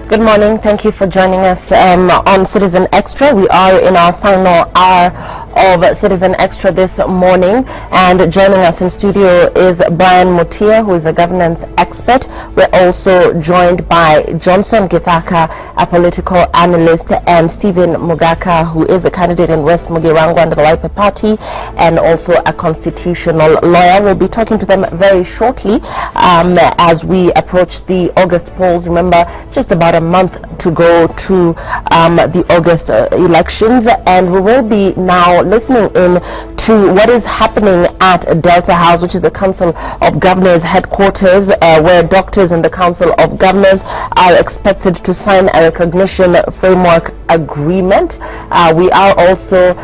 Good morning. Thank you for joining us on Citizen Extra. We are in our final hour of Citizen Extra this morning, and joining us in studio is Brian Mutia, who is a governance expert. We're also joined by Johnson Githaka, a political analyst, and Stephen Mugaka, who is a candidate in West Mugirango under the Wiper Party and also a constitutional lawyer. We'll be talking to them very shortly as we approach the August polls. Remember, just about a month to go to the August elections, and we will be now listening in to what is happening at Delta House, which is the Council of Governors headquarters, where doctors in the Council of Governors are expected to sign a recognition framework agreement. We are also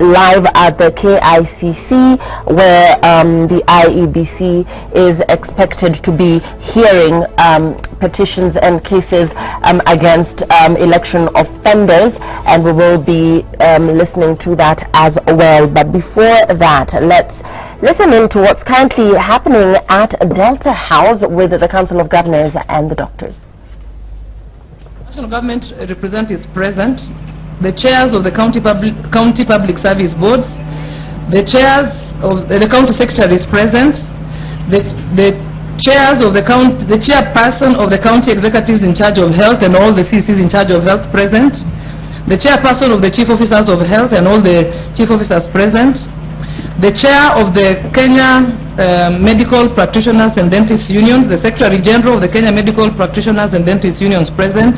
live at the KICC, where the IEBC is expected to be hearing petitions and cases against election offenders, and we will be listening to that as well. But before that, let's listen in to what's currently happening at Delta House with the Council of Governors and the doctors. National Government representatives present, the chairs of the county public service boards, the chairs of the county secretaries present, the chairs of the chairperson of the county executives in charge of health and all the CCs in charge of health present, the chairperson of the chief officers of health and all the chief officers present, the chair of the Kenya Medical Practitioners and Dentists Unions, the Secretary General of the Kenya Medical Practitioners and Dentists Unions present,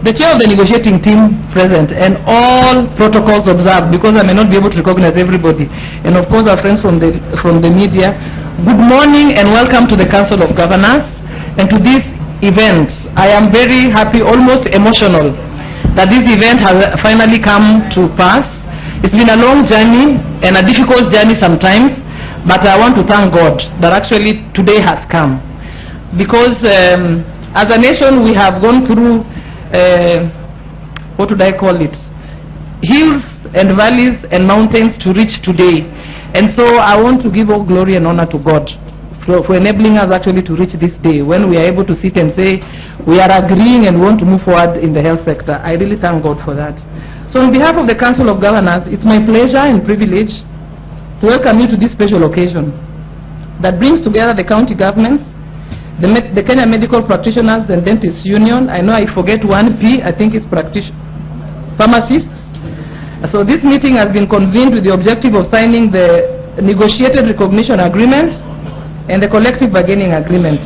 the chair of the negotiating team present, and all protocols observed, because I may not be able to recognize everybody, and of course our friends from the media. Good morning and welcome to the Council of Governors and to this event. I am very happy, almost emotional, that this event has finally come to pass. It's been a long journey and a difficult journey sometimes, but I want to thank God that actually today has come, because as a nation we have gone through what would I call it, hills and valleys and mountains to reach today. And so I want to give all glory and honor to God for enabling us actually to reach this day when we are able to sit and say we are agreeing and want to move forward in the health sector. I really thank God for that. So on behalf of the Council of Governors, it's my pleasure and privilege to welcome you to this special occasion that brings together the county governments, the Kenya Medical Practitioners and Dentists Union. I know I forget one P, I think it's pharmacists. So this meeting has been convened with the objective of signing the negotiated recognition agreement and the collective bargaining agreement.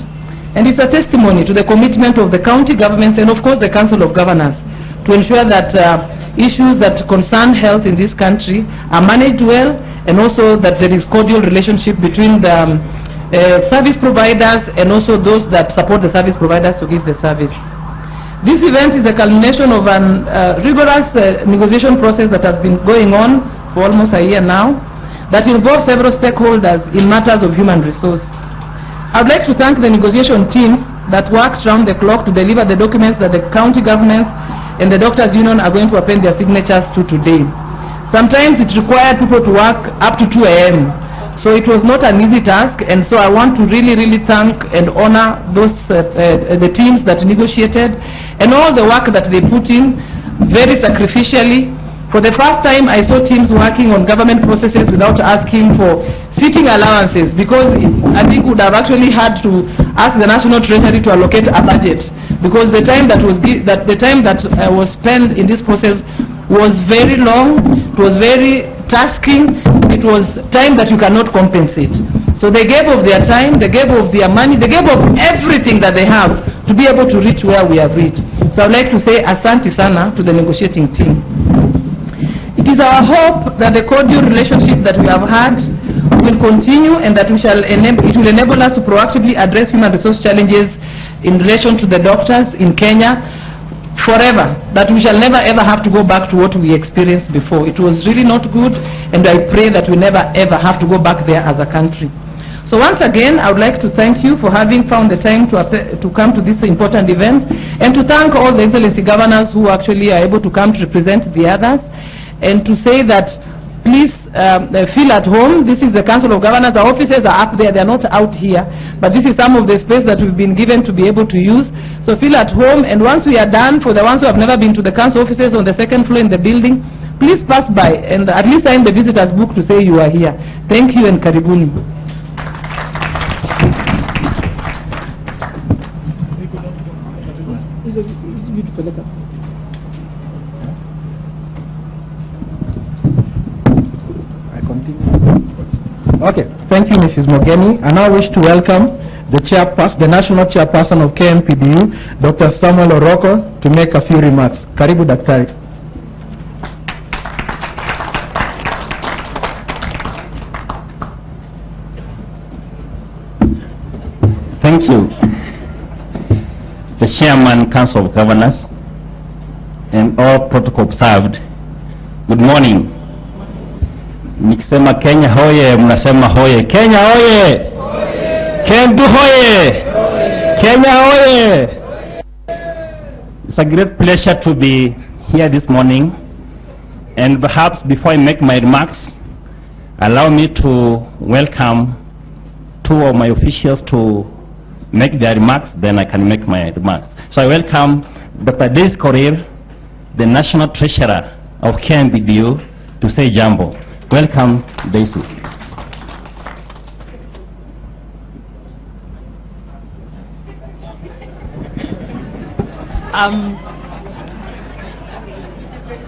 And it's a testimony to the commitment of the county governments and of course the Council of Governors to ensure that issues that concern health in this country are managed well, and also that there is cordial relationship between the service providers and also those that support the service providers to give the service. This event is a culmination of a rigorous negotiation process that has been going on for almost a year now, that involves several stakeholders in matters of human resource. I would like to thank the negotiation teams that worked round the clock to deliver the documents that the county governments and the Doctors Union are going to append their signatures to today. Sometimes it required people to work up to 2 a.m. So it was not an easy task, and so I want to really thank and honor those the teams that negotiated and all the work that they put in very sacrificially. For the first time, I saw teams working on government processes without asking for sitting allowances, because I think would have actually had to ask the National Treasury to allocate a budget, because the time that was spent in this process was very long, it was very tasking, it was time that you cannot compensate. So they gave of their time, they gave of their money, they gave of everything that they have to be able to reach where we have reached. So I would like to say asante sana to the negotiating team. It is our hope that the cordial relationship that we have had will continue, and that it will enable us to proactively address human resource challenges in relation to the doctors in Kenya forever, that we shall never ever have to go back to what we experienced before. It was really not good, and I pray that we never ever have to go back there as a country. So once again, I would like to thank you for having found the time to come to this important event, and to thank all the Excellency Governors who actually are able to come to represent the others, and to say that please feel at home. This is the Council of Governors. Our offices are up there. They are not out here. But this is some of the space that we've been given to be able to use. So feel at home. And once we are done, for the ones who have never been to the council offices on the second floor in the building, please pass by and at least sign the visitor's book to say you are here. Thank you and karibuni. Okay, thank you, Mrs. Mogeni. I now wish to welcome the National Chairperson of KMPDU, Dr. Samuel Oroko, to make a few remarks. Karibu Daktari. Thank you, the Chairman, Council of Governors, and all protocol observed. Good morning. Nikisema Kenya hoye, mnasema hoye. Kenya hoye! Kendu hoye! Kenya hoye! It's a great pleasure to be here this morning. And perhaps before I make my remarks, allow me to welcome two of my officials to make their remarks, then I can make my remarks. So I welcome Dr. Daisy Korir, the National Treasurer of KMPDU, to say jambo. Welcome, Daisy.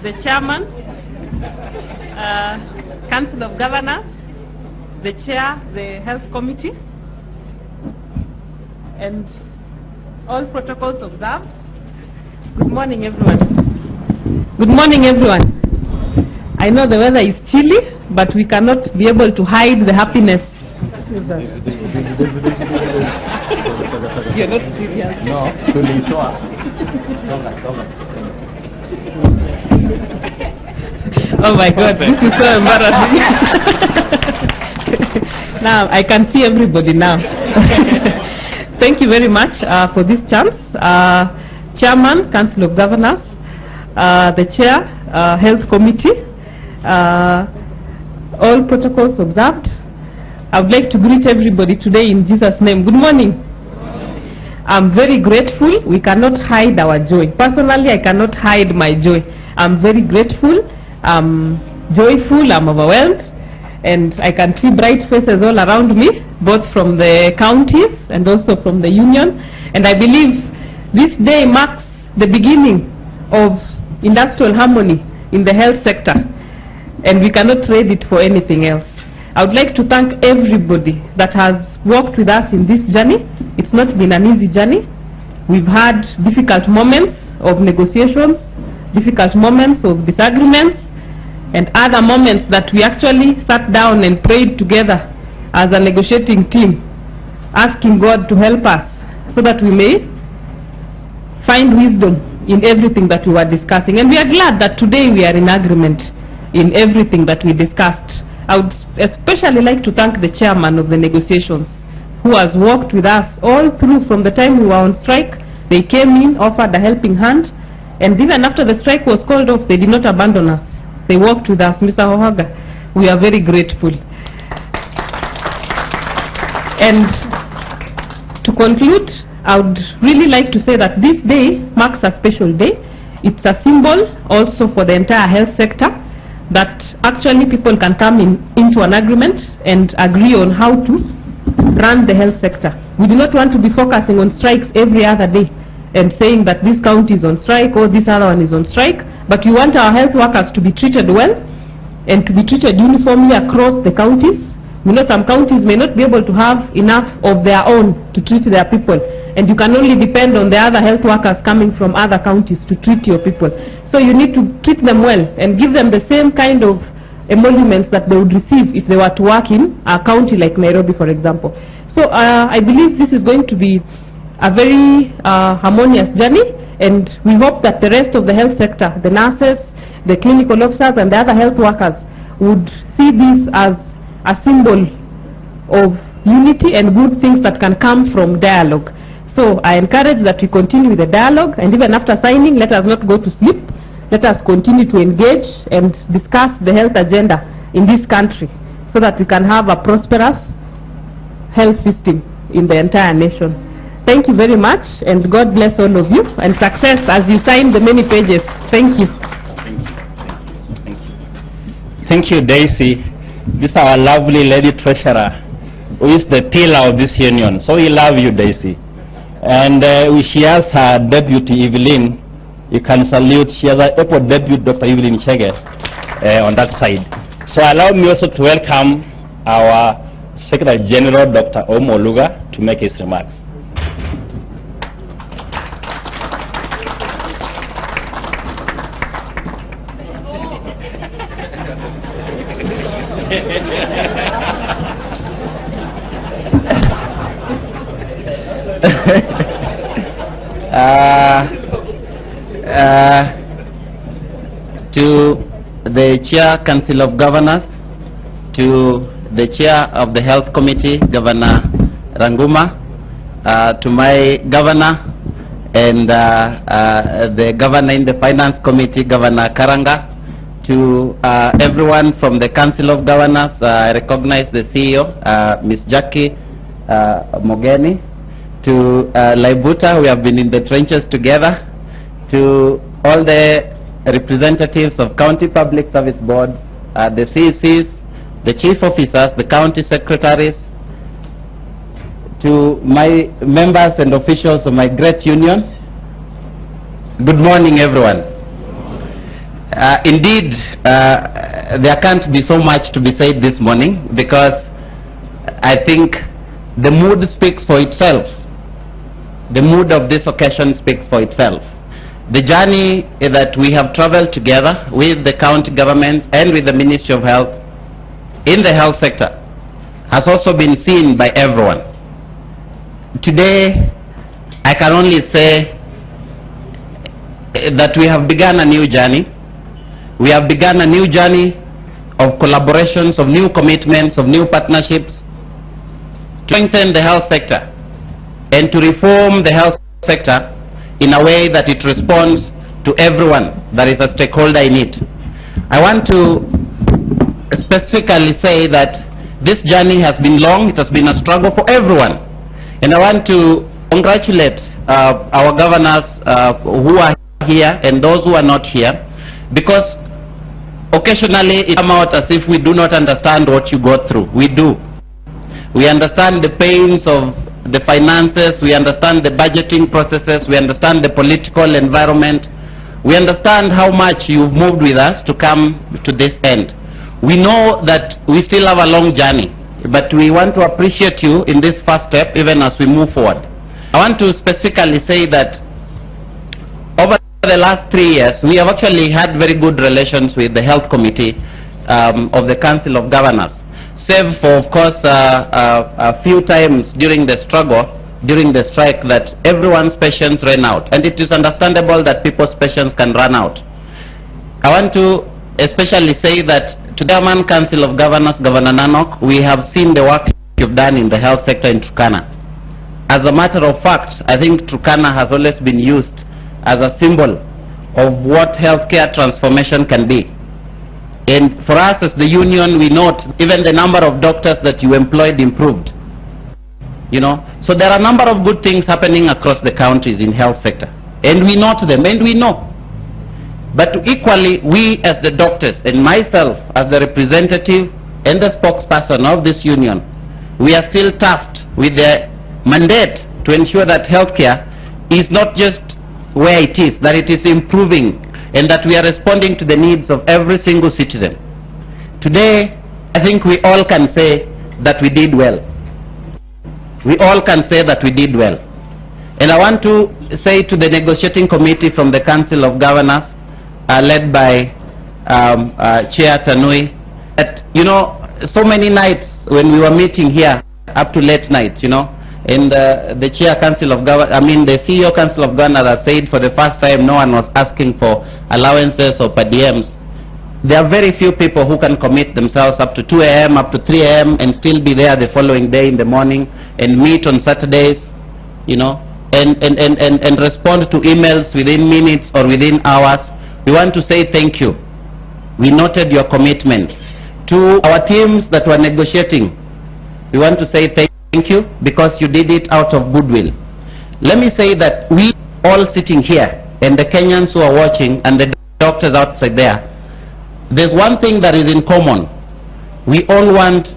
The Chairman, Council of Governors, the Chair, the Health Committee, and all protocols observed. Good morning, everyone. Good morning, everyone. I know the weather is chilly, but we cannot be able to hide the happiness. You're not serious. No, oh my God, this is so embarrassing. Now, I can see everybody now. Thank you very much for this chance. Chairman, Council of Governors, the Chair, Health Committee, all protocols observed. I would like to greet everybody today in Jesus' name. Good morning. I'm very grateful. We cannot hide our joy. Personally, I cannot hide my joy. I'm very grateful. I'm joyful. I'm overwhelmed. And I can see bright faces all around me, both from the counties and also from the union. And I believe this day marks the beginning of industrial harmony in the health sector. And we cannot trade it for anything else. I would like to thank everybody that has walked with us in this journey. It's not been an easy journey. We've had difficult moments of negotiations, difficult moments of disagreements, and other moments that we actually sat down and prayed together as a negotiating team, asking God to help us so that we may find wisdom in everything that we were discussing. And we are glad that today we are in agreement in everything that we discussed. I would especially like to thank the chairman of the negotiations, who has worked with us all through from the time we were on strike. They came in, offered a helping hand, and even after the strike was called off, they did not abandon us. They worked with us. Mr. Hohaga, we are very grateful. And to conclude, I would really like to say that this day marks a special day. It's a symbol also for the entire health sector, that actually people can come into an agreement and agree on how to run the health sector. We do not want to be focusing on strikes every other day and saying that this county is on strike or this other one is on strike, but we want our health workers to be treated well and to be treated uniformly across the counties. We know some counties may not be able to have enough of their own to treat their people, and you can only depend on the other health workers coming from other counties to treat your people. So you need to treat them well and give them the same kind of emoluments that they would receive if they were to work in a county like Nairobi, for example. So I believe this is going to be a very harmonious journey, and we hope that the rest of the health sector, the nurses, the clinical officers, and the other health workers would see this as a symbol of unity and good things that can come from dialogue. So I encourage that we continue with the dialogue, and even after signing, let us not go to sleep. Let us continue to engage and discuss the health agenda in this country so that we can have a prosperous health system in the entire nation. Thank you very much, and God bless all of you, and success as you sign the many pages. Thank you. Thank you, Daisy. This is our lovely lady treasurer, who is the pillar of this union. So we love you, Daisy. And she has her deputy, Evelyn. You can salute. She has her airport deputy, Dr. Evelyn Chege, on that side. So allow me also to welcome our Secretary General, Dr. Omo Luga, to make his remarks. To the Chair Council of Governors, to the Chair of the Health Committee, Governor Ranguma, to my Governor, and the Governor in the Finance Committee, Governor Karanga, to everyone from the Council of Governors. I recognize the CEO, Ms. Jackie Mogeni, to Laibuta, we have been in the trenches together, to all the representatives of county public service boards, the CECs, the chief officers, the county secretaries, to my members and officials of my great union. Good morning, everyone. Indeed, there can't be so much to be said this morning, because I think the mood speaks for itself. The mood of this occasion speaks for itself. The journey that we have traveled together with the county governments and with the Ministry of Health in the health sector has also been seen by everyone. Today, I can only say that we have begun a new journey. We have begun a new journey of collaborations, of new commitments, of new partnerships to strengthen the health sector and to reform the health sector in a way that it responds to everyone that is a stakeholder in it. I want to specifically say that this journey has been long, it has been a struggle for everyone. And I want to congratulate our governors who are here and those who are not here, because occasionally it comes out as if we do not understand what you go through. We do. We understand the pains of the finances, we understand the budgeting processes, we understand the political environment, we understand how much you've moved with us to come to this end. We know that we still have a long journey, but we want to appreciate you in this first step even as we move forward. I want to specifically say that over the last 3 years, we have actually had very good relations with the Health Committee of the Council of Governors, save for, of course, a few times during the struggle, during the strike, that everyone's patience ran out. And it is understandable that people's patience can run out. I want to especially say that to the Chairman Council of Governors, Governor Nanok, we have seen the work you've done in the health sector in Turkana. As a matter of fact, I think Turkana has always been used as a symbol of what healthcare transformation can be. And for us as the union, we note even the number of doctors that you employed improved. You know, so there are a number of good things happening across the counties in health sector, and we note them, and we know. But equally, we as the doctors, and myself as the representative and the spokesperson of this union, we are still tasked with the mandate to ensure that healthcare is not just where it is, that it is improving, and that we are responding to the needs of every single citizen. Today, I think we all can say that we did well. We all can say that we did well. And I want to say to the negotiating committee from the Council of Governors, led by Chair Tanui, that, you know, so many nights when we were meeting here, up to late nights, you know, and the Chair Council of Governors, I mean the CEO Council of Governors has said for the first time no one was asking for allowances or per diems. There are very few people who can commit themselves up to 2 a.m., up to 3 a.m. and still be there the following day in the morning and meet on Saturdays, you know, and respond to emails within minutes or within hours. We want to say thank you. We noted your commitment To our teams that were negotiating, we want to say thank you because you did it out of goodwill. Let me say that we all sitting here and the Kenyans who are watching and the doctors outside there, there's one thing that is in common. We all want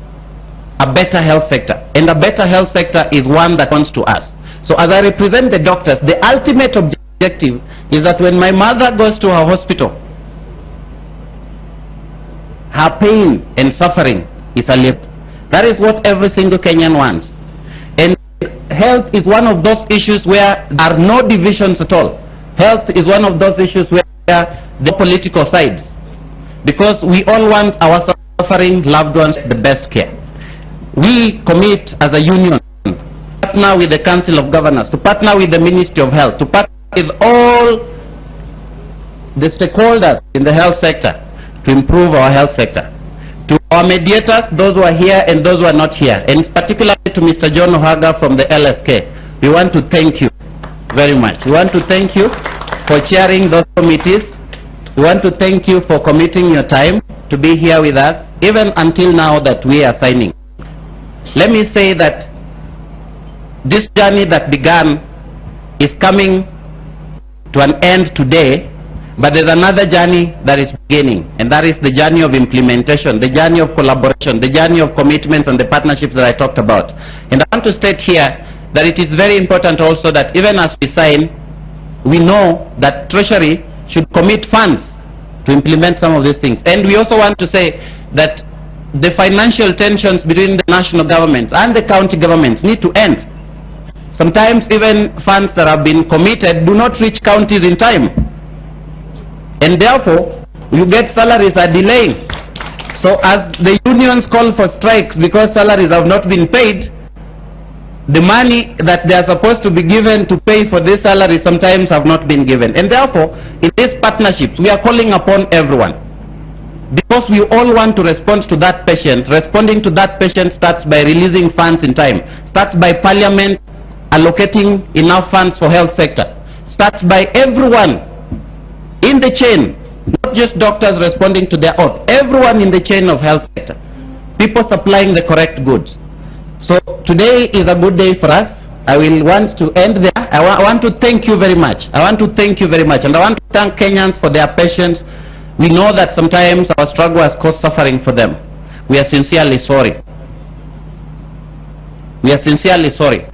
a better health sector, and a better health sector is one that comes to us. So as I represent the doctors, the ultimate objective is that when my mother goes to her hospital, her pain and suffering is alleviated. That is what every single Kenyan wants. And health is one of those issues where there are no divisions at all. Health is one of those issues where there are the political sides, because we all want our suffering loved ones the best care. We commit as a union to partner with the Council of Governors, to partner with the Ministry of Health, to partner with all the stakeholders in the health sector to improve our health sector. To our mediators, those who are here and those who are not here, and particularly to Mr. John Ohaga from the LSK, we want to thank you very much. We want to thank you for chairing those committees. We want to thank you for committing your time to be here with us, even until now that we are signing. Let me say that this journey that began is coming to an end today, but there's another journey that is beginning, and that is the journey of implementation, the journey of collaboration, the journey of commitments and the partnerships that I talked about. And I want to state here that it is very important also that even as we sign, we know that Treasury should commit funds to implement some of these things. And we also want to say that the financial tensions between the national governments and the county governments need to end. Sometimes even funds that have been committed do not reach counties in time, and therefore you get salaries are delaying. So as the unions call for strikes because salaries have not been paid, the money that they are supposed to be given to pay for this salary sometimes have not been given. And therefore, in these partnerships, we are calling upon everyone, because we all want to respond to that patient. Responding to that patient starts by releasing funds in time, starts by Parliament allocating enough funds for health sector, starts by everyone in the chain, not just doctors responding to their oath, everyone in the chain of health sector, people supplying the correct goods. So today is a good day for us. I will want to end there. I want to thank you very much. I want to thank you very much, and I want to thank Kenyans for their patience. We know that sometimes our struggle has caused suffering for them. We are sincerely sorry. We are sincerely sorry.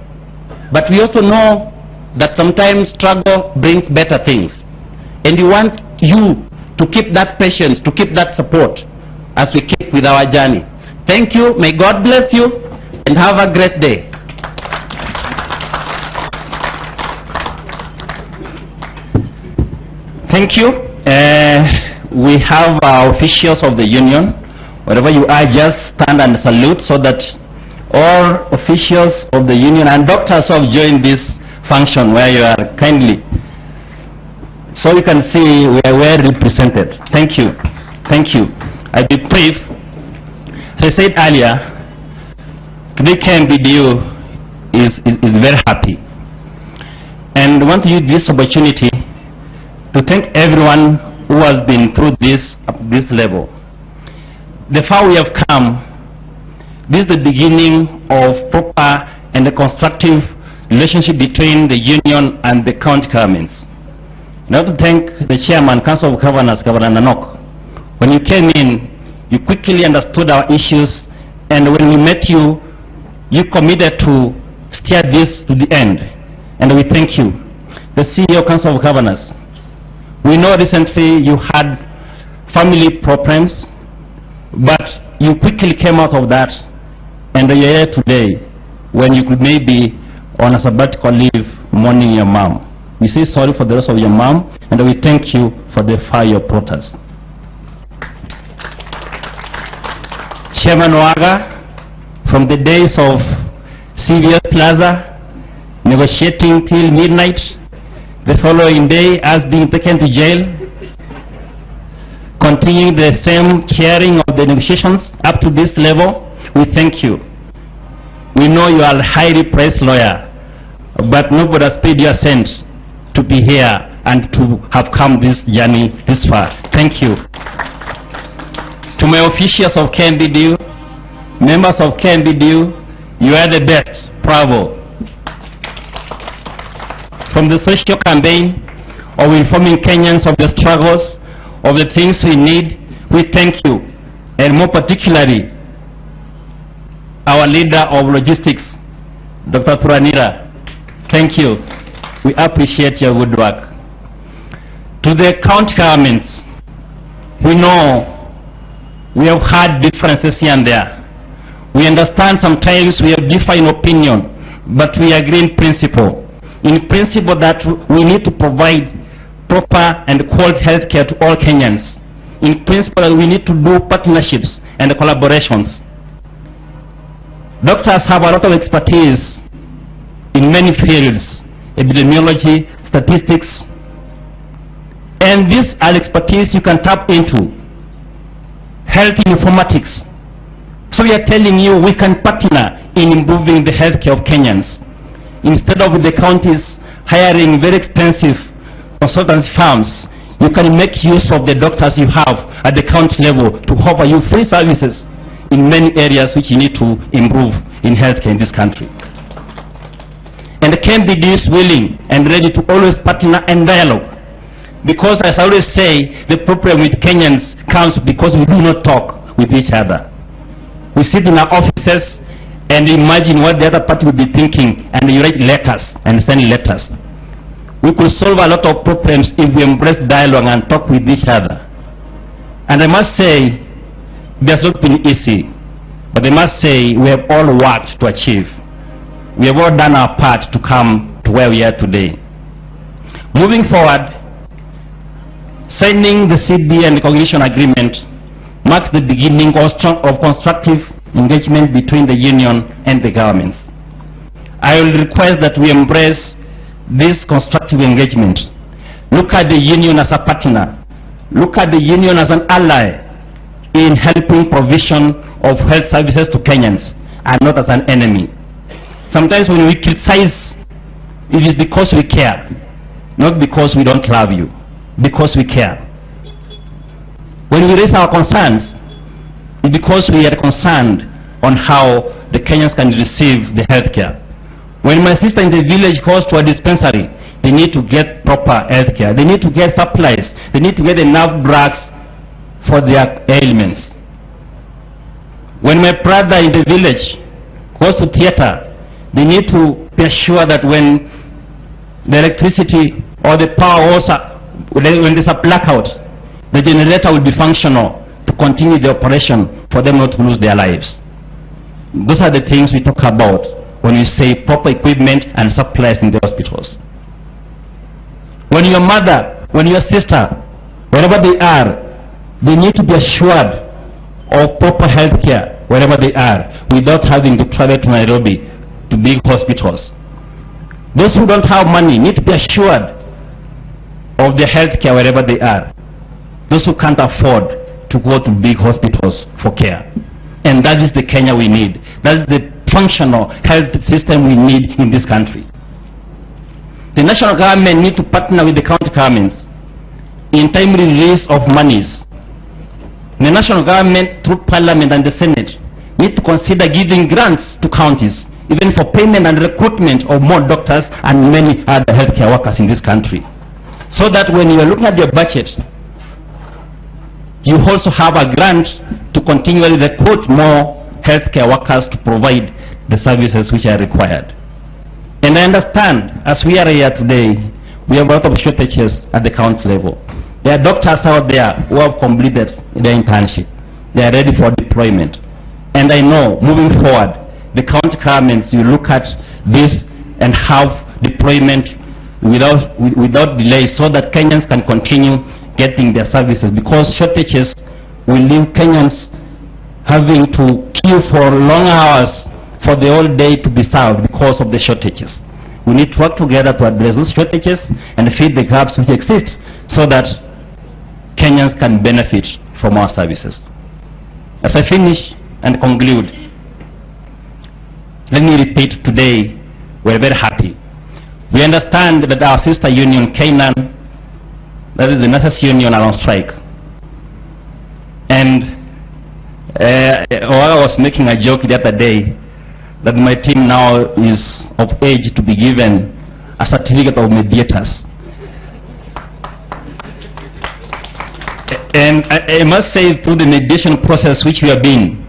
But we also know that sometimes struggle brings better things. And we want you to keep that patience, to keep that support as we keep with our journey. Thank you. May God bless you, and have a great day. Thank you. We have officials of the union. Wherever you are, just stand and salute so that all officials of the union and doctors who have joined this function where you are kindly, so you can see we are well represented. Thank you. Thank you. I'll be brief. As I said earlier, today KMPDU is very happy, and I want to use this opportunity to thank everyone who has been through this at this level. The far we have come, this is the beginning of proper and a constructive relationship between the union and the county governments. And I want to thank the chairman, Council of Governors, Governor Nanok. When you came in, you quickly understood our issues, and when we met you, you committed to steer this to the end, and we thank you. The CEO, Council of Governors, we know recently you had family problems, but you quickly came out of that, and you're here today when you could maybe on a sabbatical leave mourning your mom. We say sorry for the loss of your mom, and we thank you for the fire you brought us. Chairman Waga, from the days of CVS Plaza, negotiating till midnight, the following day as being taken to jail, continuing the same chairing of the negotiations up to this level, we thank you. We know you are a highly praised lawyer, but nobody has paid your cent to be here and to have come this journey this far. Thank you. To my officials of KMPDU, members of KMPDU, you are the best. Bravo. From the social campaign of informing Kenyans of the struggles, of the things we need, we thank you. And more particularly, our leader of logistics, Dr. Thuranira. Thank you. We appreciate your good work. To the county governments, we know we have had differences here and there. We understand sometimes we have differing opinion, but we agree in principle. In principle that we need to provide proper and quality health care to all Kenyans. In principle that we need to do partnerships and collaborations. Doctors have a lot of expertise in many fields, epidemiology, statistics, and these are expertise you can tap into. Health informatics. So we are telling you we can partner in improving the healthcare of Kenyans. Instead of the counties hiring very expensive consultancy firms, you can make use of the doctors you have at the county level to offer you free services in many areas which you need to improve in healthcare in this country. And the KMPD is willing and ready to always partner and dialogue. Because as I always say, the problem with Kenyans comes because we do not talk with each other. We sit in our offices and imagine what the other party will be thinking, and you write letters and send letters. We could solve a lot of problems if we embrace dialogue and talk with each other. And I must say, it has not been easy, but I must say we have all worked to achieve. We have all done our part to come to where we are today. Moving forward, signing the CBA and recognition agreement marks the beginning of constructive engagement between the union and the government. I will request that we embrace this constructive engagement. Look at the union as a partner. Look at the union as an ally in helping provision of health services to Kenyans and not as an enemy. Sometimes when we criticize, it is because we care, not because we don't love you, because we care. When we raise our concerns, it's because we are concerned on how the Kenyans can receive the health care. When my sister in the village goes to a dispensary, they need to get proper health care. They need to get supplies. They need to get enough drugs for their ailments. When my brother in the village goes to theater, they need to be assured that when the electricity or the power also, when there's a blackout, the generator will be functional to continue the operation for them not to lose their lives. Those are the things we talk about when we say proper equipment and supplies in the hospitals. When your mother, when your sister, wherever they are, they need to be assured of proper health care wherever they are without having to travel to Nairobi to big hospitals. Those who don't have money need to be assured of their health care wherever they are. Those who can't afford to go to big hospitals for care. And that is the Kenya we need. That is the functional health system we need in this country. The national government need to partner with the county governments in timely release of monies. The national government, through Parliament and the Senate, need to consider giving grants to counties, even for payment and recruitment of more doctors and many other healthcare workers in this country. So that when you are looking at your budget, you also have a grant to continually recruit more healthcare workers to provide the services which are required. And I understand, as we are here today, we have a lot of shortages at the county level. There are doctors out there who have completed their internship. They are ready for deployment. And I know, moving forward, the county governments will look at this and have deployment without delay so that Kenyans can continue getting their services, because shortages will leave Kenyans having to queue for long hours for the whole day to be served because of the shortages. We need to work together to address those shortages and fill the gaps which exist so that Kenyans can benefit from our services. As I finish and conclude, let me repeat today, we're very happy. We understand that our sister union, Canaan, that is the nurses union, are on strike. And I was making a joke the other day that my team now is of age to be given a certificate of mediators. And I must say, through the mediation process which we have been,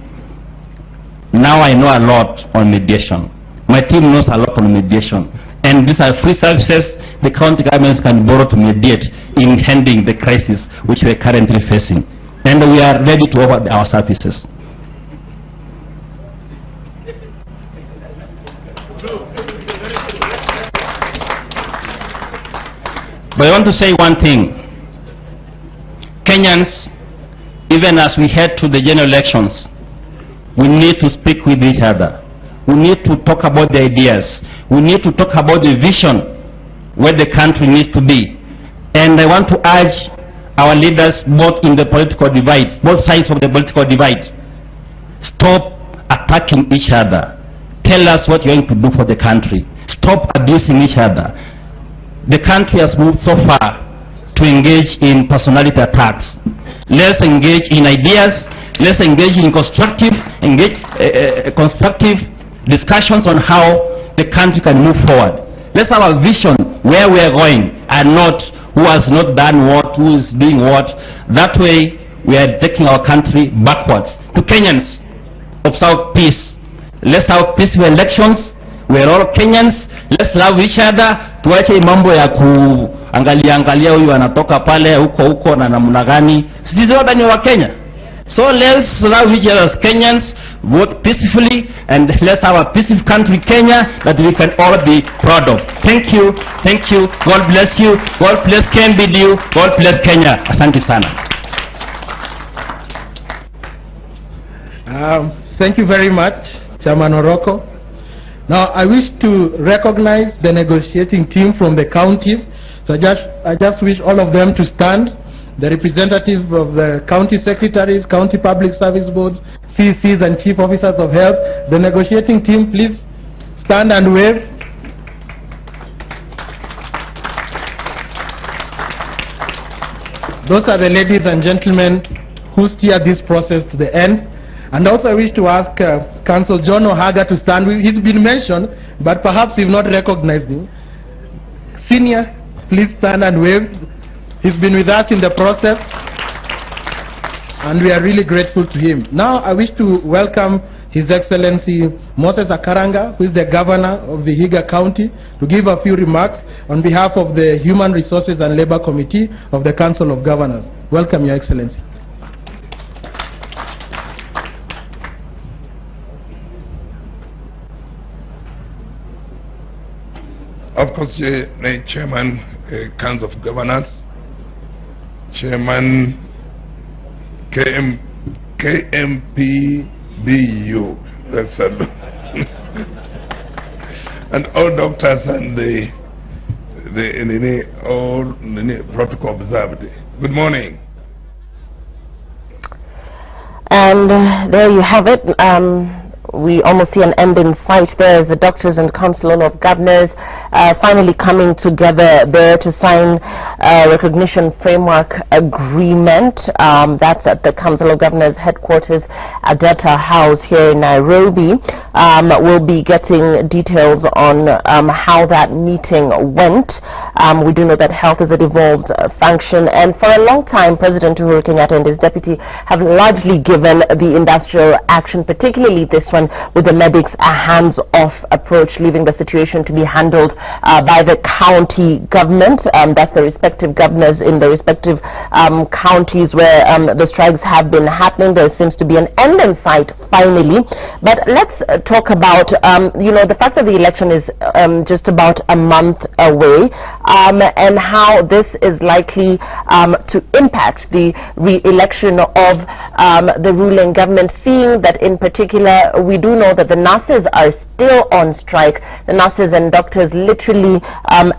now I know a lot on mediation. My team knows a lot on mediation. And these are free services the county governments can borrow to mediate in handling the crisis which we are currently facing. And we are ready to offer our services. But I want to say one thing. Kenyans, even as we head to the general elections, we need to speak with each other. We need to talk about the ideas. We need to talk about the vision where the country needs to be. And I want to urge our leaders, both in the political divide, both sides of the political divide, stop attacking each other. Tell us what you're going to do for the country. Stop abusing each other. The country has moved so far to engage in personality attacks. Let's engage in ideas. Let's engage in constructive discussions on how the country can move forward. Let's have a vision where we are going, and not who has not done what, who is doing what. That way we are taking our country backwards. To Kenyans, observe peace. Let's have peaceful elections. We are all Kenyans. Let's love each other. Tuache mambo ya kuangalia huyu anatoka pale huko na namna gani. Sisi wote ni wa Kenya. So let's love each other as Kenyans, vote peacefully, and let's have a peaceful country, Kenya, that we can all be proud of. Thank you, thank you. God bless you. God bless KMPDU. God bless Kenya. Asante sana. Thank you very much, Chairman Oroko. Now, I wish to recognize the negotiating team from the counties. So I just wish all of them to stand. The representatives of the county secretaries, county public service boards, CCs and chief officers of health. The negotiating team, please stand and wave. Those are the ladies and gentlemen who steer this process to the end. And also I wish to ask Council John Ohaga to stand. He's been mentioned, but perhaps you've not recognized him. Senior, please stand and wave. He's been with us in the process, and we are really grateful to him. Now I wish to welcome His Excellency Moses Akaranga, who is the Governor of the Vihiga County, to give a few remarks on behalf of the Human Resources and Labor Committee of the Council of Governors. Welcome, Your Excellency. Of course, the Chairman, Council of Governors, Chairman, KMPDU, that's and all doctors and all protocol observed. Good morning. And there you have it. We almost see an end in sight there as the doctors and Council of Governors finally coming together there to sign a recognition framework agreement. That's at the Council of Governors headquarters at Data House here in Nairobi. We'll be getting details on how that meeting went. We do know that health is a devolved function, and for a long time President Uhuru Kenyatta and his deputy have largely given the industrial action, particularly this one with the medics, a hands-off approach, leaving the situation to be handled by the county government. That's the respective governors in the respective counties where the strikes have been happening. There seems to be an end in sight finally. But let's talk about the fact that the election is just about a month away, and how this is likely to impact the re-election of the ruling government, seeing that in particular we do know that the nurses are still on strike. The nurses and doctors literally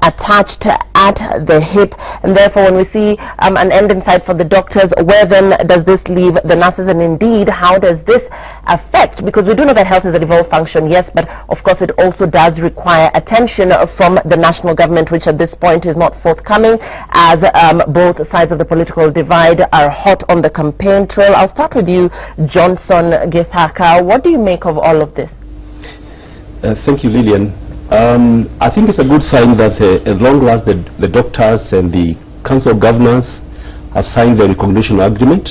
attached at the hip, and therefore when we see an end in sight for the doctors, where then does this leave the nurses, and indeed how does this affect? Because we do know that health is a devolved function, yes, but of course it also does require attention from the national government, which at this point is not forthcoming, as both sides of the political divide are hot on the campaign trail. I'll start with you, Johnson Githaka. What do you make of all of this? Thank you, Lillian. I think it's a good sign that as long as the doctors and the Council of Governors have signed the recognition agreement,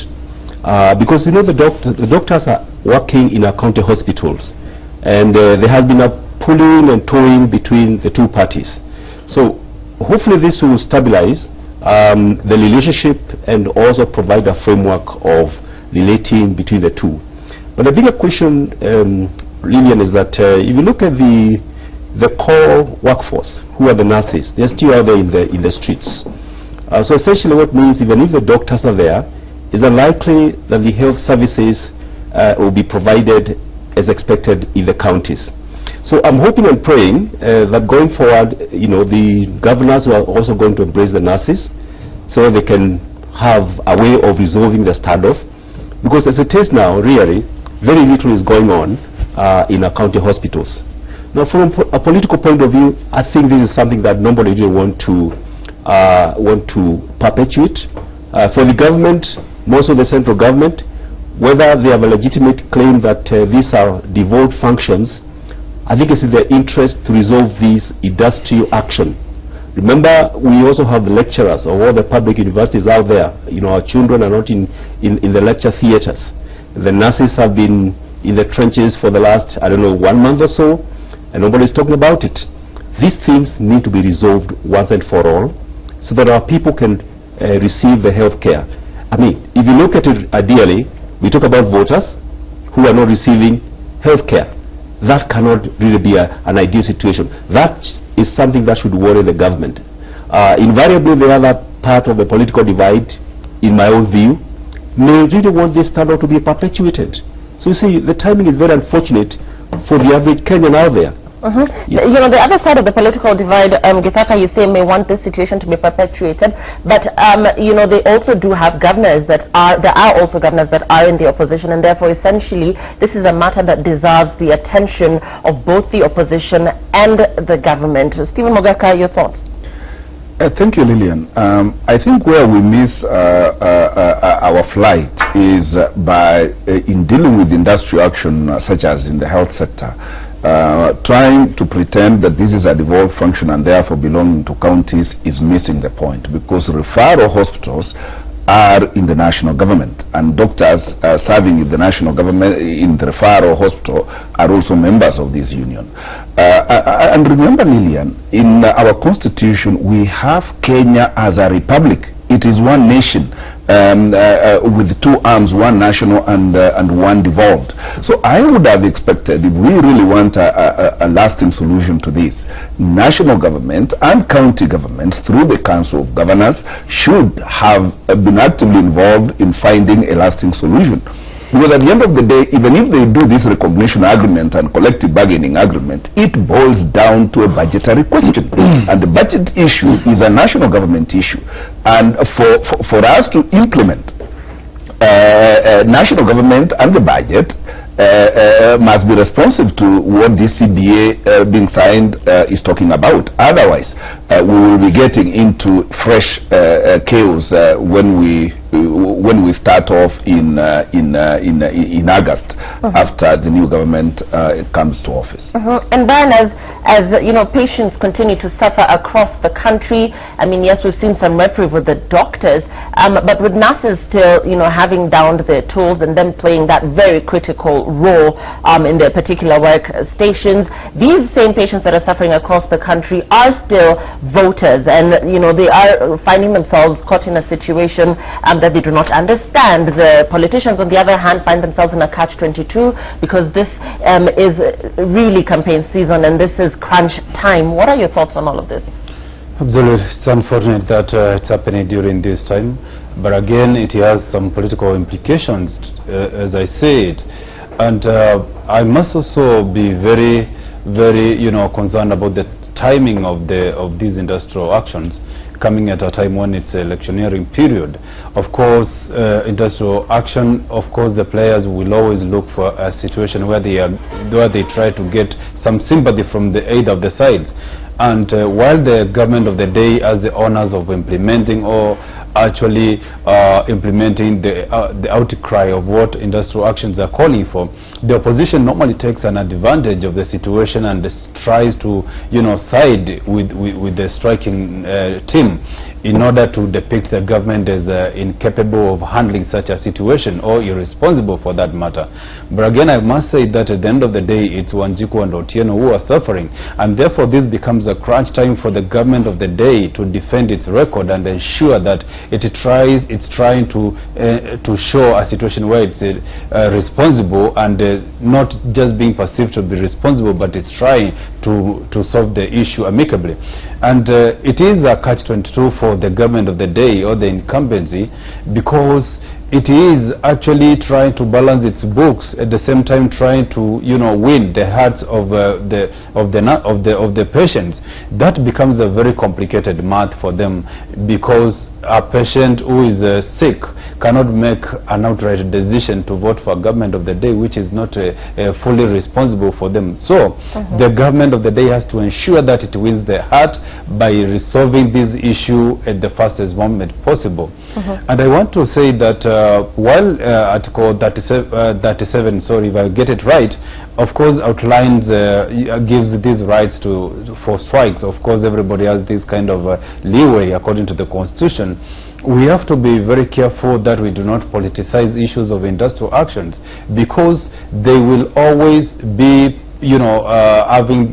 because you know the doctors are working in our county hospitals, and there has been a pulling and towing between the two parties. So hopefully this will stabilize the relationship and also provide a framework of relating between the two. But the bigger question, Lillian, is that if you look at the core workforce, who are the nurses, they're still out there in the streets. So essentially what means, even if the doctors are there, is unlikely that the health services will be provided as expected in the counties. So I'm hoping and praying that going forward, you know, the governors are also going to embrace the nurses so they can have a way of resolving the standoff. Because as it is now, really, very little is going on in our county hospitals. Now, from a political point of view, I think this is something that nobody really want to perpetuate. For the government, most of the central government, whether they have a legitimate claim that these are devolved functions, I think it's in their interest to resolve these industrial action. Remember, we also have the lecturers of all the public universities out there. You know, our children are not in the lecture theaters. The nurses have been in the trenches for the last, I don't know, 1 month or so, and nobody's talking about it. These things need to be resolved once and for all, so that our people can receive the health care. I mean, if you look at it ideally, we talk about voters who are not receiving health care. That cannot really be an ideal situation. That is something that should worry the government. Invariably, the other part of the political divide, in my own view, may really want this standard to be perpetuated. So you see, the timing is very unfortunate for the average Kenyan out there. Yeah. You know, the other side of the political divide, Githaka, you say, may want this situation to be perpetuated, but you know, they also do have governors there are also governors that are in the opposition, and therefore essentially this is a matter that deserves the attention of both the opposition and the government. Stephen Mogaka, your thoughts? Thank you, Lillian. I think where we miss our flight is by in dealing with industrial action such as in the health sector, trying to pretend that this is a devolved function and therefore belonging to counties is missing the point, because referral hospitals are in the national government, and doctors serving in the national government in the referral hospital are also members of this union. And remember, Lillian, in our constitution we have Kenya as a republic. It is one nation with two arms, one national and one devolved. So I would have expected, if we really want a lasting solution to this, national government and county governments through the Council of Governors should have been actively involved in finding a lasting solution. Because at the end of the day, even if they do this recognition agreement and collective bargaining agreement, it boils down to a budgetary question. And the budget issue is a national government issue. And for us to implement national government and the budget must be responsive to what this CBA being signed is talking about. Otherwise, we will be getting into fresh chaos when we start off in August after the new government comes to office. And Brian, as you know, patients continue to suffer across the country. I mean, yes, we've seen some reprieve with the doctors, but with nurses still, you know, having downed their tools and them playing that very critical role in their particular workstations, these same patients that are suffering across the country are still voters, and you know, they are finding themselves caught in a situation that they do not understand. The politicians, on the other hand, find themselves in a catch-22 because this is really campaign season and this is crunch time. What are your thoughts on all of this? Absolutely. It's unfortunate that it's happening during this time, but again, it has some political implications, as I said. And I must also be very, you know, concerned about the timing of these industrial actions coming at a time when it's electioneering period. Of course, industrial action, of course, the players will always look for a situation where they try to get some sympathy from either of the sides. And while the government of the day, as the owners of implementing or actually implementing the outcry of what industrial actions are calling for, the opposition normally takes an advantage of the situation and tries to, side with the striking team in order to depict the government as incapable of handling such a situation or irresponsible for that matter. But again, I must say that at the end of the day, it's Wanjiku and Otieno who are suffering, and therefore this becomes a crunch time for the government of the day to defend its record and ensure that it's trying to show a situation where it's responsible and not just being perceived to be responsible, but it's trying to solve the issue amicably. And it is a catch-22 for the government of the day or the incumbency, because it is actually trying to balance its books at the same time trying to win the hearts of the patients. That becomes a very complicated math for them, because a patient who is sick cannot make an outright decision to vote for a government of the day which is not fully responsible for them. So the government of the day has to ensure that it wins the heart by resolving this issue at the fastest moment possible. And I want to say that while Article 37, sorry if I get it right, of course outlines, gives these rights for strikes. Of course everybody has this kind of leeway according to the Constitution. We have to be very careful that we do not politicize issues of industrial actions, because they will always be having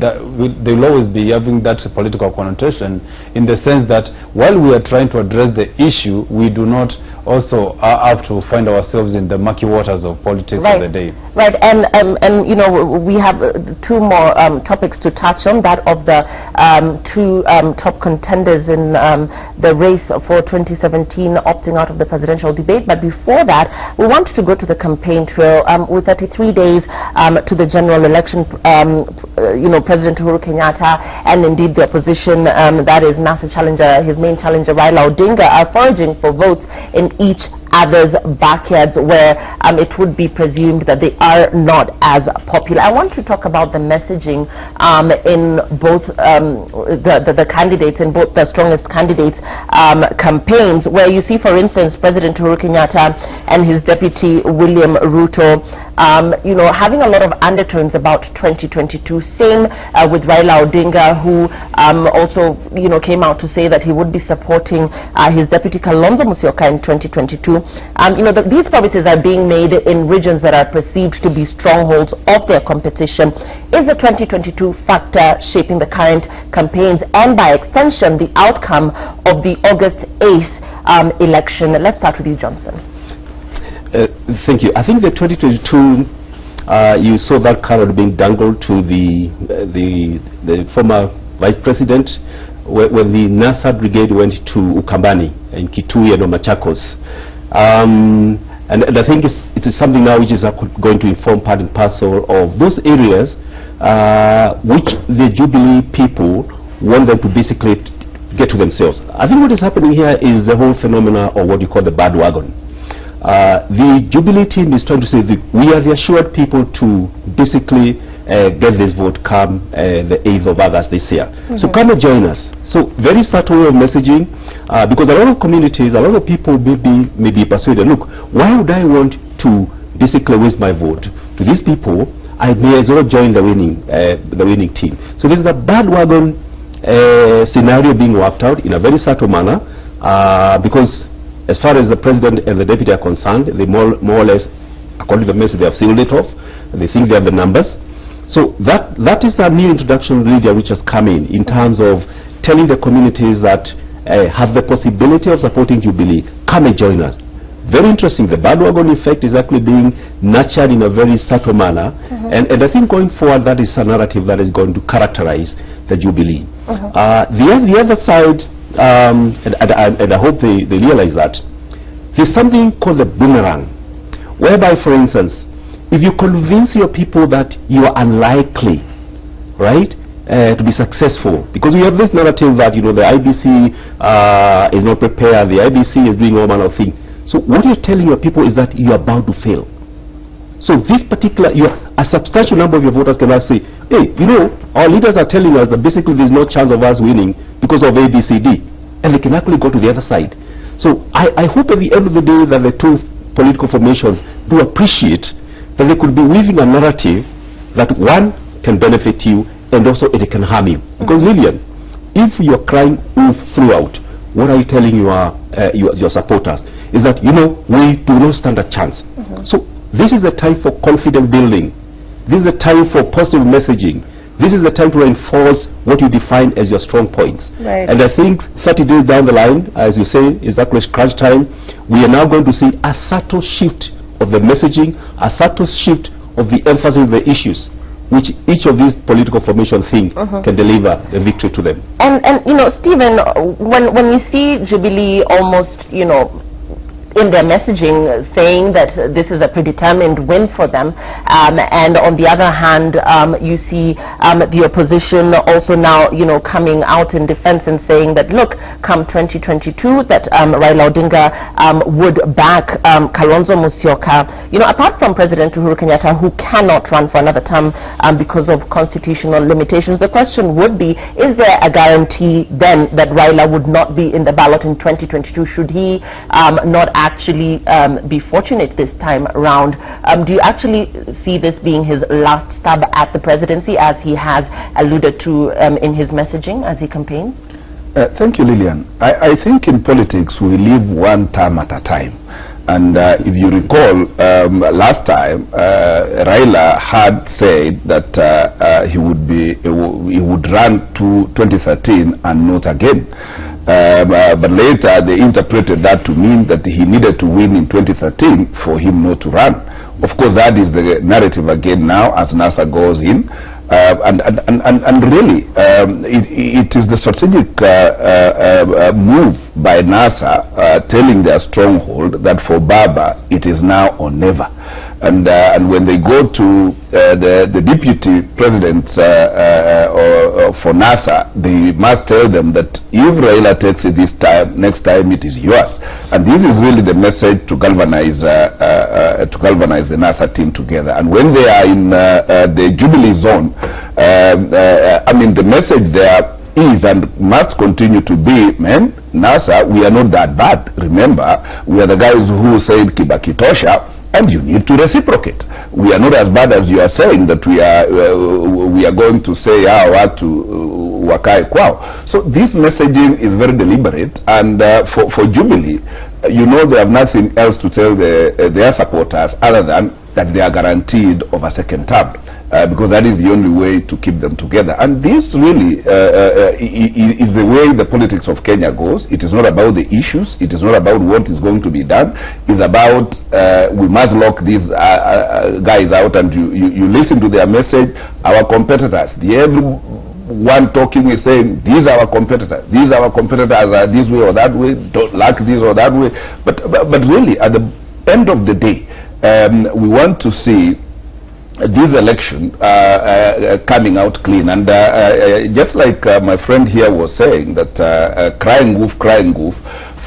that political connotation, in the sense that while we are trying to address the issue, we do not also have to find ourselves in the murky waters of politics of the day. Right, and we have two more topics to touch on, that of the two top contenders in the race for 2017 opting out of the presidential debate. But before that, we want to go to the campaign trail. With 33 days to the general election, President Uhuru Kenyatta and indeed the opposition, that is NASA challenger, his main challenger Raila Odinga, are foraging for votes in each other's backyards where it would be presumed that they are not as popular. I want to talk about the messaging in both the candidates, in both the strongest candidates' campaigns, where you see, for instance, President Uhuru Kenyatta and his deputy William Ruto having a lot of undertones about 2022. Same with Raila Odinga, who also came out to say that he would be supporting his deputy Kalonzo Musyoka in 2022. These promises are being made in regions that are perceived to be strongholds of their competition. Is the 2022 factor shaping the current campaigns and, by extension, the outcome of the August 8th election? Let's start with you, Johnson. Thank you. I think the 2022, you saw that carrot being dangled to the former vice president when the NASA brigade went to Ukambani in Kitui and Machakos. And I think it is something now which is going to inform part and parcel of those areas which the Jubilee people want them to basically get to themselves. I think what is happening here is the whole phenomena of what you call the bandwagon. The Jubilee team is trying to say that we are the assured people to basically get this vote come the 8th of August this year. So come and join us. So very subtle way of messaging, because a lot of communities, a lot of people may be persuaded, look, why would I want to basically waste my vote to these people? I may as well join the winning team. So this is a bandwagon scenario being worked out in a very subtle manner, because as far as the president and the deputy are concerned, they more or less, according to the message, they have sealed it off. They think they have the numbers. So that is a new introduction really which has come in terms of telling the communities that have the possibility of supporting Jubilee, come and join us. Very interesting. The bandwagon effect is actually being nurtured in a very subtle manner, and I think going forward that is a narrative that is going to characterize the Jubilee. The other side, and I hope they realize that, there's something called the boomerang, whereby, for instance, if you convince your people that you are unlikely, right, to be successful? Because we have this narrative that, you know, the IBC is not prepared, the IBC is doing all manner of things. So what you're telling your people is that you are bound to fail. So this particular, a substantial number of your voters cannot say, hey, you know, our leaders are telling us that basically there's no chance of us winning because of ABCD. And they can actually go to the other side. So I hope at the end of the day that the two political formations do appreciate that they could be weaving a narrative that one can benefit you and also it can harm you. Because Lillian, if you're crying wolf throughout, what are you telling your supporters? Is that, you know, we do not stand a chance. So this is the time for confidence building. This is the time for positive messaging. This is the time to reinforce what you define as your strong points. Right. And I think 30 days down the line, as you say, is that crunch time. We are now going to see a subtle shift of the messaging, a subtle shift of the emphasis of the issues, which each of these political formation think can deliver the victory to them. And you know, Stephen, when you see Jubilee almost, you know, in their messaging saying that this is a predetermined win for them, and on the other hand you see the opposition also now, you know, coming out in defense and saying that, look, come 2022 that Raila Odinga would back Kalonzo Musyoka, you know, apart from President Uhuru Kenyatta, who cannot run for another term because of constitutional limitations. The question would be, is there a guarantee then that Raila would not be in the ballot in 2022 should he not actually be fortunate this time around? Do you actually see this being his last stab at the presidency, as he has alluded to in his messaging as he campaigns? Thank you, Lillian. I think in politics we live one term at a time. And if you recall, last time Raila had said that he would run to 2013 and not again. But later they interpreted that to mean that he needed to win in 2013 for him not to run. Of course, that is the narrative again now as NASA goes in. And really, it is the strategic move by NASA telling their stronghold that for Baba it is now or never. And when they go to the deputy president for NASA, they must tell them that if Raila takes it this time, next time it is yours. And this is really the message to galvanize the NASA team together. And when they are in the Jubilee zone, I mean, the message there is and must continue to be, man, NASA, we are not that bad. Remember, we are the guys who said Kibaki tosha, and you need to reciprocate. We are not as bad as you are saying that we are going to say watu wakae kwao. So this messaging is very deliberate, and for Jubilee, you know, they have nothing else to tell their supporters other than that they are guaranteed of a second term, because that is the only way to keep them together. And this really is the way the politics of Kenya goes. It is not about the issues. It is not about what is going to be done. It's about we must lock these guys out, and you listen to their message. Our competitors, everyone talking is saying, these are our competitors. These are our competitors are this way or that way, don't like this or that way. But really, at the end of the day, we want to see this election coming out clean. And just like my friend here was saying, that crying wolf,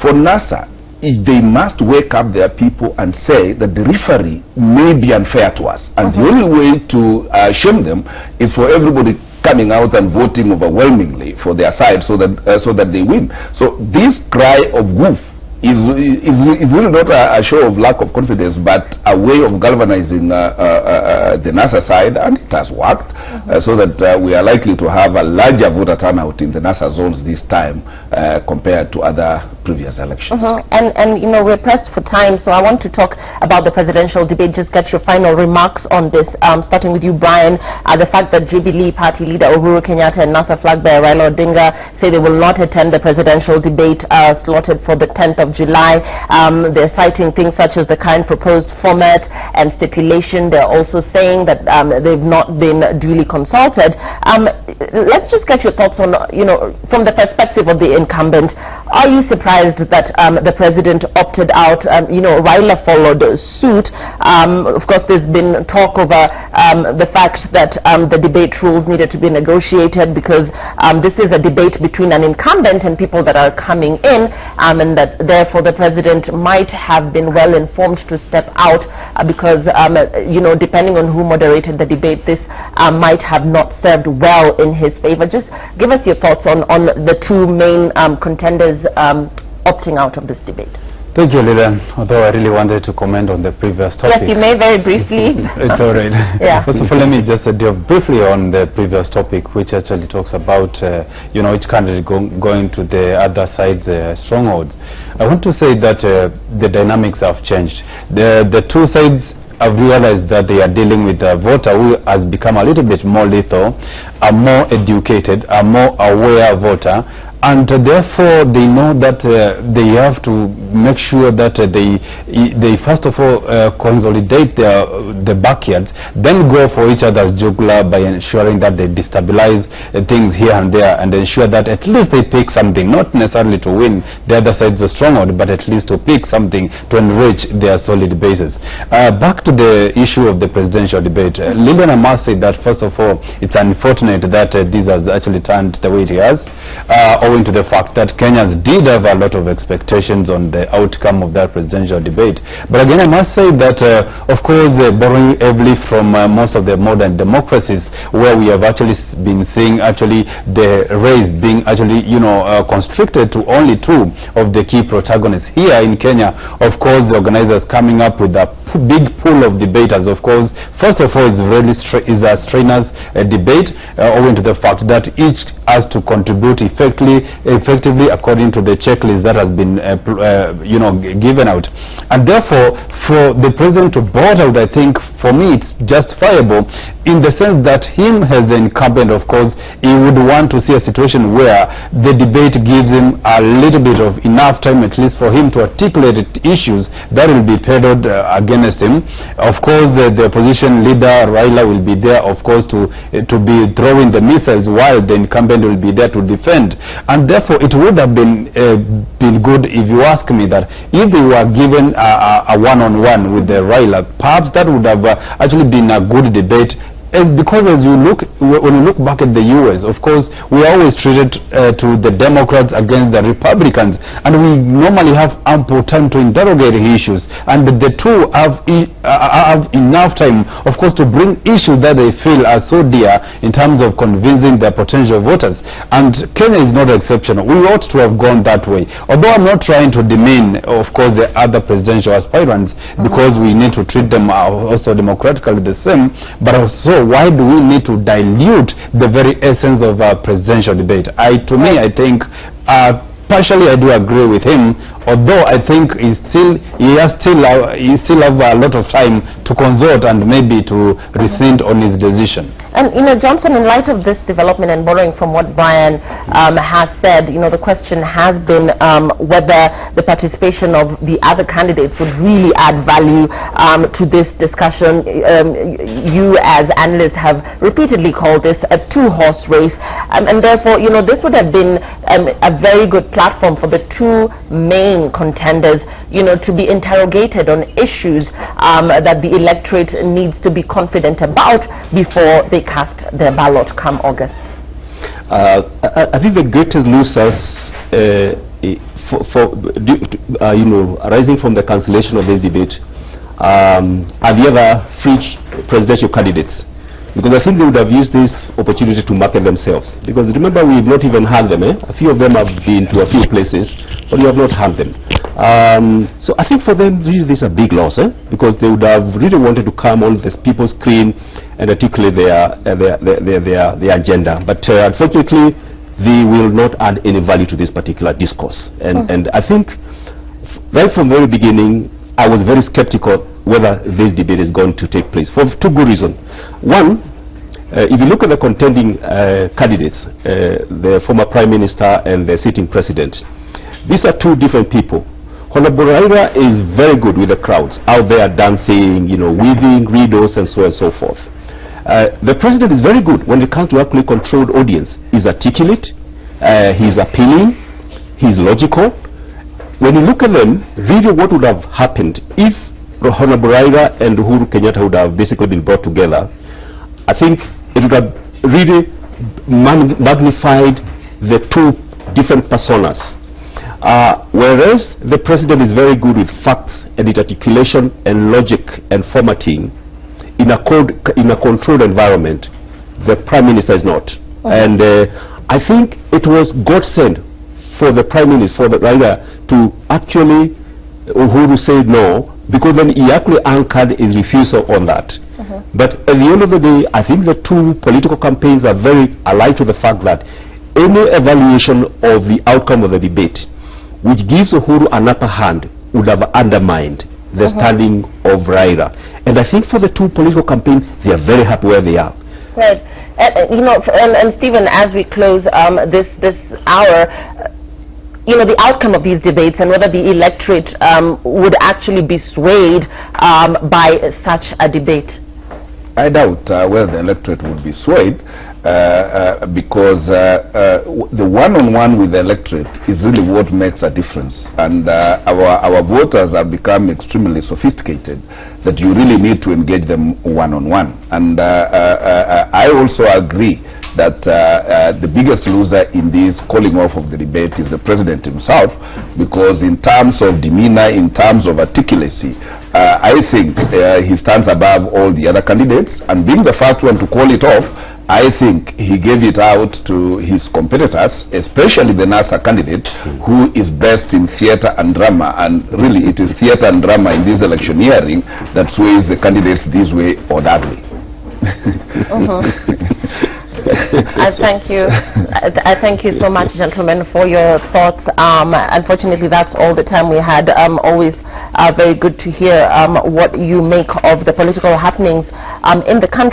for NASA, they must wake up their people and say that the referee may be unfair to us. And the only way to shame them is for everybody coming out and voting overwhelmingly for their side, so that they win. So this cry of wolf is really not a show of lack of confidence, but a way of galvanizing the NASA side, and it has worked, so that we are likely to have a larger voter turnout in the NASA zones this time compared to other previous elections. And you know, we're pressed for time, so I want to talk about the presidential debate. Just get your final remarks on this, starting with you, Brian. The fact that Jubilee Party leader Uhuru Kenyatta and NASA flag bearer Raila Odinga say they will not attend the presidential debate slotted for the 10th of July. They're citing things such as the current proposed format and stipulation. They're also saying that they've not been duly consulted. Let's just get your thoughts on, you know, from the perspective of the incumbent, are you surprised that the president opted out? Raila followed suit. Of course, there's been talk over the fact that the debate rules needed to be negotiated because this is a debate between an incumbent and people that are coming in, and that therefore the president might have been well informed to step out because, depending on who moderated the debate, this might have not served well in his favor. Just give us your thoughts on the two main contenders opting out of this debate. Thank you, Lilian. Although I really wanted to comment on the previous topic. Yes, you may very briefly. It's all right. Yeah. First of all, let me just delve briefly on the previous topic, which actually talks about, each candidate going to the other side's strongholds. I want to say that the dynamics have changed. The two sides have realized that they are dealing with a voter who has become a little bit more lethal, a more educated, a more aware voter, and therefore they know that they have to make sure that they first of all consolidate the backyards, then go for each other's jugular by ensuring that they destabilize things here and there, and ensure that at least they pick something, not necessarily to win the other side's stronghold, but at least to pick something to enrich their solid bases. Back to the issue of the presidential debate, Lilian, I must say that first of all, it's unfortunate that this has actually turned the way it has, owing to the fact that Kenyans did have a lot of expectations on the outcome of that presidential debate. But again, I must say that, of course, borrowing heavily from most of the modern democracies, where we have actually been seeing the race being constricted to only two of the key protagonists. Here in Kenya, of course, the organizers coming up with a big pool of debaters. Of course, first of all, is a strenuous debate, owing to the fact that each has to contribute effectively according to the checklist that has been given out. And therefore, for the president to board out, I think for me it's justifiable in the sense that him as the incumbent, of course, he would want to see a situation where the debate gives him a little bit of enough time at least for him to articulate issues that will be peddled against him. Of course, the opposition leader Raila will be there, of course, to be throwing the missiles, while the incumbent will be there to defend. And therefore it would have been good, if you ask me, that if they were given a one-on-one with the Raila, perhaps that would have actually been a good debate. Because when you look back at the US, of course, we always treated to the Democrats against the Republicans, and we normally have ample time to interrogate issues, and the two have enough time, of course, to bring issues that they feel are so dear in terms of convincing their potential voters. And Kenya is not exceptional. We ought to have gone that way. Although I'm not trying to demean, of course, the other presidential aspirants, because we need to treat them also democratically the same, but also, why do we need to dilute the very essence of our presidential debate? To me, I think partially I do agree with him, although I think he still have a lot of time to consult and maybe to rescind on his decision. And Johnson, in light of this development and borrowing from what Brian has said, the question has been whether the participation of the other candidates would really add value to this discussion. You as analysts have repeatedly called this a two-horse race, and therefore, this would have been a very good platform for the two main contenders, to be interrogated on issues that the electorate needs to be confident about before they cast their ballot come August. I think the greatest losers, arising from the cancellation of this debate, are the other free presidential candidates. Because I think they would have used this opportunity to market themselves. Because remember, we have not even had them. A few of them have been to a few places, but we have not had them. So I think for them, really, this is a big loss, because they would have really wanted to come on the people's screen and articulate their agenda. But unfortunately, they will not add any value to this particular discourse. And I think right from the very beginning, I was very skeptical whether this debate is going to take place for two good reasons. One, if you look at the contending candidates, the former Prime Minister and the sitting President, these are two different people. Honorable Raila is very good with the crowds, out there dancing, weaving riddles and so on and so forth. The President is very good when it comes to actually controlled audience. He's articulate, he's appealing, he's logical. When you look at them, really what would have happened if Honorable Raila and Uhuru Kenyatta would have basically been brought together, I think it would have really magnified the two different personas. Whereas the president is very good with facts and its articulation and logic and formatting in a controlled environment, the prime minister is not. And I think it was godsend for the prime minister, for the Raila, to actually Uhuru said no, because then he actually anchored his refusal on that. But at the end of the day, I think the two political campaigns are very alive to the fact that any evaluation of the outcome of the debate which gives Uhuru an upper hand would have undermined the standing of Raila. And I think for the two political campaigns, they are very happy where they are. Right. You know, and Stephen, as we close this hour, you know, the outcome of these debates and whether the electorate would actually be swayed by such a debate. I doubt whether the electorate would be swayed because the one-on-one with the electorate is really what makes a difference. And our voters have become extremely sophisticated that you really need to engage them one-on-one. And I also agree that the biggest loser in this calling off of the debate is the president himself, because in terms of demeanor, in terms of articulacy, I think he stands above all the other candidates, and being the first one to call it off, I think he gave it out to his competitors, especially the NASA candidate, who is best in theater and drama, and really it is theater and drama in this electioneering that sways the candidates this way or that way. I thank you. I thank you so much, gentlemen, for your thoughts. Unfortunately, that's all the time we had. Always very good to hear what you make of the political happenings in the country.